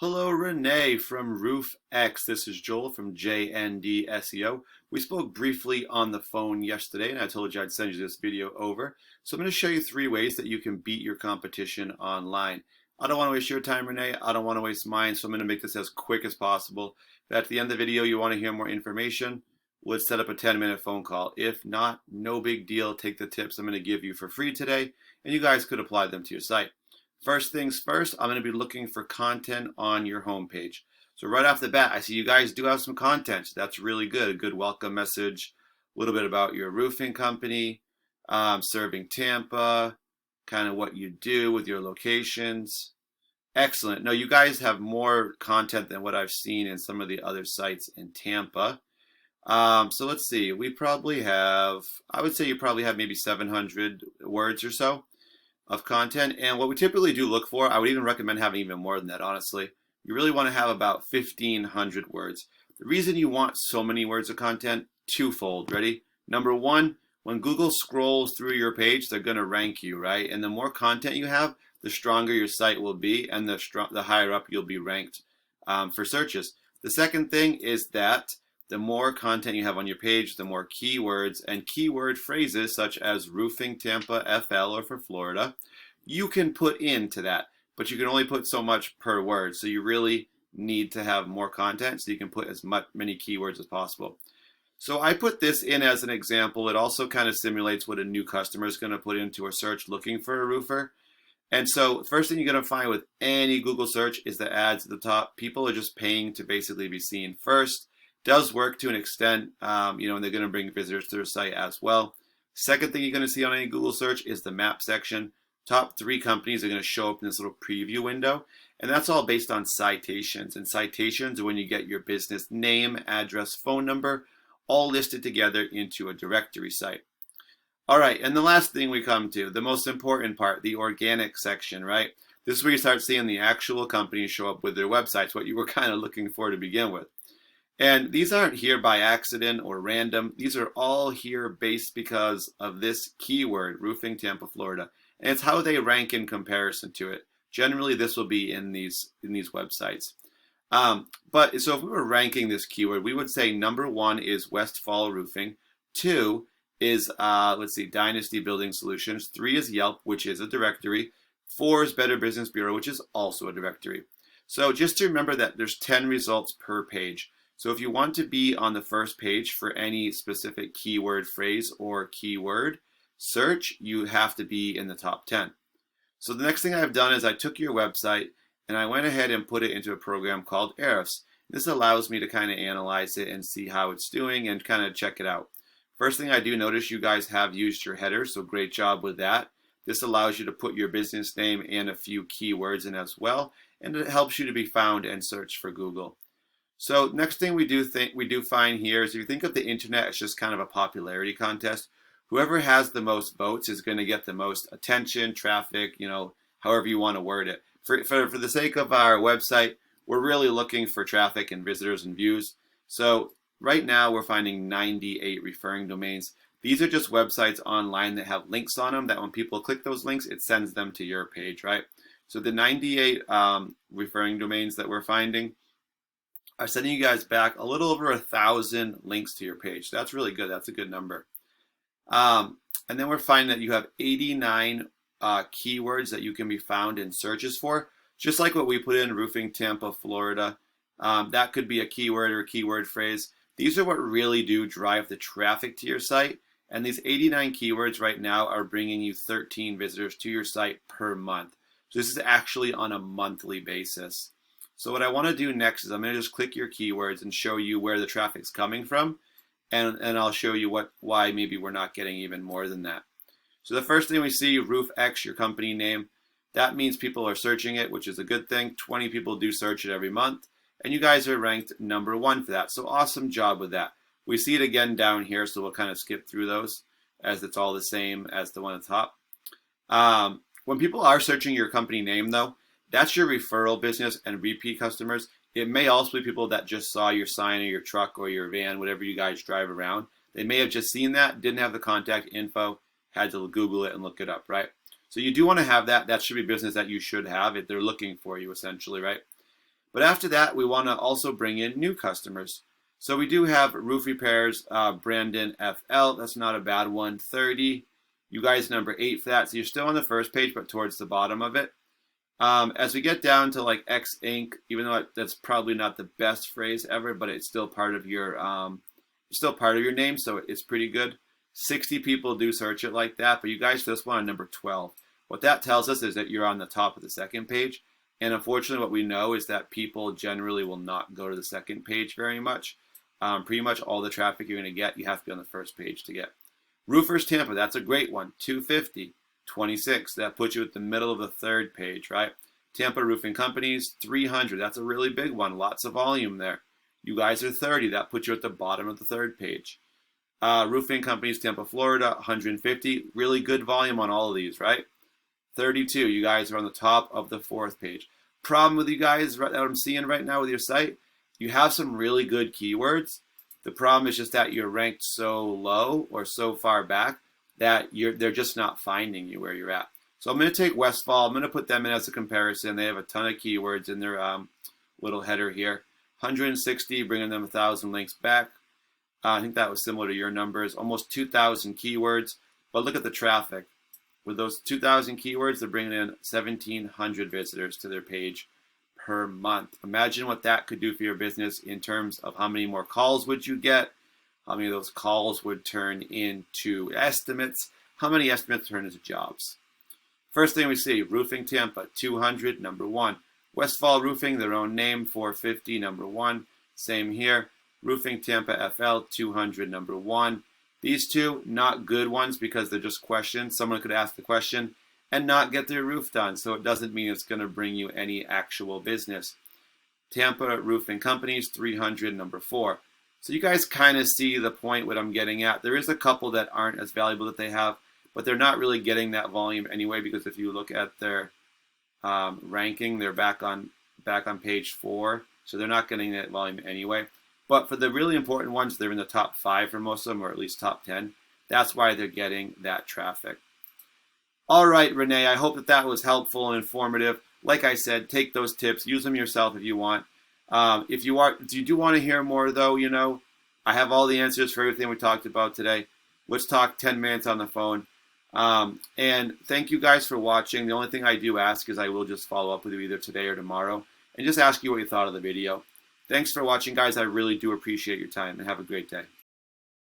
Hello, Rene from Roof X. This is Joel from JND SEO. We spoke briefly on the phone yesterday, and I told you I'd send you this video over. So I'm going to show you 3 ways that you can beat your competition online. I don't want to waste your time, Rene. I don't want to waste mine, so I'm going to make this as quick as possible. If at the end of the video you want to hear more information, let's set up a 10-minute phone call. If not, no big deal. Take the tips I'm going to give you for free today, and you guys could apply them to your site. First things first, I'm going to be looking for content on your homepage. So right off the bat, I see you guys do have some content. That's really good. A good welcome message, a little bit about your roofing company, serving Tampa, kind of what you do with your locations. Excellent. No, you guys have more content than what I've seen in some of the other sites in Tampa. So let's see. We probably have, I would say you probably have maybe 700 words or so of content. And what we typically do look for, I would even recommend having even more than that, honestly. You really want to have about 1,500 words. The reason you want so many words of content, twofold. Ready? Number one, when Google scrolls through your page, they're going to rank you, right? And the more content you have, the stronger your site will be, and the higher up you'll be ranked for searches. The second thing is that the more content you have on your page, the more keywords and keyword phrases such as roofing Tampa FL or for Florida, you can put into that. But you can only put so much per word. So you really need to have more content so you can put as many keywords as possible. So I put this in as an example. It also kind of simulates what a new customer is going to put into a search looking for a roofer. And so first thing you're going to find with any Google search is the ads at the top. People are just paying to basically be seen first. Does work to an extent, and they're going to bring visitors to their site as well. Second thing you're going to see on any Google search is the map section. Top 3 companies are going to show up in this little preview window, and that's all based on citations. And citations are when you get your business name, address, phone number, all listed together into a directory site. All right, and the last thing we come to, the most important part, the organic section, right? This is where you start seeing the actual companies show up with their websites, what you were kind of looking for to begin with. And these aren't here by accident or random. These are all here based because of this keyword, roofing Tampa, Florida. And it's how they rank in comparison to it. Generally, this will be in these websites. But so if we were ranking this keyword, we would say number 1 is Westfall Roofing. 2 is, Dynasty Building Solutions. 3 is Yelp, which is a directory. 4 is Better Business Bureau, which is also a directory. So just to remember that there's 10 results per page. So if you want to be on the first page for any specific keyword phrase or keyword search, you have to be in the top 10. So the next thing I've done is I took your website and I went ahead and put it into a program called Ahrefs. This allows me to kind of analyze it and see how it's doing and kind of check it out. First thing I do notice, you guys have used your header, so great job with that. This allows you to put your business name and a few keywords in as well, and it helps you to be found and searched for Google. So next thing we do find here is if you think of the internet as just kind of a popularity contest, whoever has the most votes is going to get the most attention, traffic, however you want to word it. For the sake of our website, we're really looking for traffic and visitors and views. So right now we're finding 98 referring domains. These are just websites online that have links on them that when people click those links, it sends them to your page, right? So the 98 referring domains that we're finding are sending you guys back a little over 1,000 links to your page. That's really good. That's a good number. And then we're finding that you have 89 keywords that you can be found in searches for, just like what we put in roofing Tampa, Florida. That could be a keyword or a keyword phrase. These are what really do drive the traffic to your site. And these 89 keywords right now are bringing you 13 visitors to your site per month. So this is actually on a monthly basis. So what I want to do next is I'm going to just click your keywords and show you where the traffic's coming from. And I'll show you why maybe we're not getting even more than that. So the first thing we see, Roof X, your company name. That means people are searching it, which is a good thing. 20 people do search it every month. And you guys are ranked number 1 for that. So awesome job with that. We see it again down here, so we'll kind of skip through those as it's all the same as the one at the top. When people are searching your company name, though, that's your referral business and repeat customers. It may also be people that just saw your sign or your truck or your van, whatever you guys drive around. They may have just seen that, didn't have the contact info, had to Google it and look it up, right? So you do want to have that. That should be business that you should have if they're looking for you, essentially, right? But after that, we want to also bring in new customers. So we do have roof repairs, Brandon FL. That's not a bad one. 30. You guys number 8 for that. So you're still on the first page, but towards the bottom of it. As we get down to like X Inc., even though that's probably not the best phrase ever, but it's still part of your name, so it's pretty good. 60 people do search it like that, but you guys just want on number 12. What that tells us is that you're on the top of the second page, and unfortunately what we know is that people generally will not go to the second page very much. Pretty much all the traffic you're going to get, you have to be on the first page to get. Roofers Tampa, that's a great one. 250. 26, that puts you at the middle of the third page, right? Tampa Roofing Companies, 300, that's a really big one, lots of volume there. You guys are 30, that puts you at the bottom of the third page. Roofing Companies, Tampa, Florida, 150, really good volume on all of these, right? 32, you guys are on the top of the fourth page. Problem with you guys that I'm seeing right now with your site, you have some really good keywords. The problem is just that you're ranked so low or so far back that they're just not finding you where you're at. So I'm going to take Westfall. I'm going to put them in as a comparison. They have a ton of keywords in their little header here. 160, bringing them 1,000 links back. I think that was similar to your numbers. Almost 2,000 keywords. But look at the traffic. With those 2,000 keywords, they're bringing in 1,700 visitors to their page per month. Imagine what that could do for your business in terms of how many more calls would you get, how many of those calls would turn into estimates, how many estimates turn into jobs. First thing we see, Roofing Tampa, 200, number 1. Westfall Roofing, their own name, 450, number 1. Same here. Roofing Tampa FL, 200, number 1. These two, not good ones because they're just questions. Someone could ask the question and not get their roof done, so it doesn't mean it's going to bring you any actual business. Tampa Roofing Companies, 300, number 4. So you guys kind of see the point what I'm getting at. There is a couple that aren't as valuable that they have, but they're not really getting that volume anyway, because if you look at their ranking, they're back on page 4, so they're not getting that volume anyway. But for the really important ones, they're in the top 5 for most of them, or at least top 10. That's why they're getting that traffic. All right, Rene, I hope that was helpful and informative. Like I said, take those tips, use them yourself if you want. If you do want to hear more, though, I have all the answers for everything we talked about today. Let's talk 10 minutes on the phone. And thank you guys for watching. The only thing I do ask is I will just follow up with you either today or tomorrow and just ask you what you thought of the video. Thanks for watching, guys. I really do appreciate your time, and have a great day.